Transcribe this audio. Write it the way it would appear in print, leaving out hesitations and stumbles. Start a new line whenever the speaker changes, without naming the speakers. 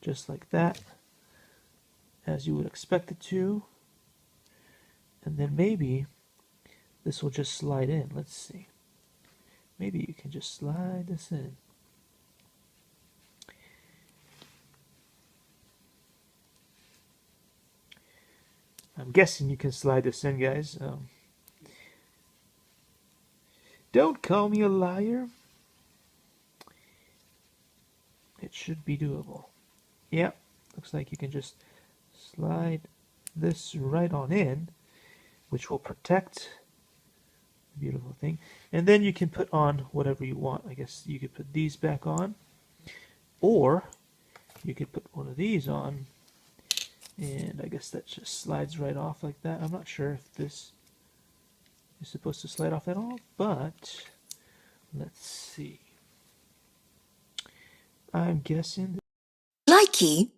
just like that, as you would expect it to. And then maybe this will just slide in. Let's see. Maybe you can just slide this in. I'm guessing you can slide this in, guys. Don't call me a liar. It should be doable. Yeah, looks like you can just slide this right on in, which will protect the beautiful thing. And then you can put on whatever you want. I guess you could put these back on, or you could put one of these on, and I guess that just slides right off like that. I'm not sure if this is supposed to slide off at all, but let's see. I'm guessing.
Likey.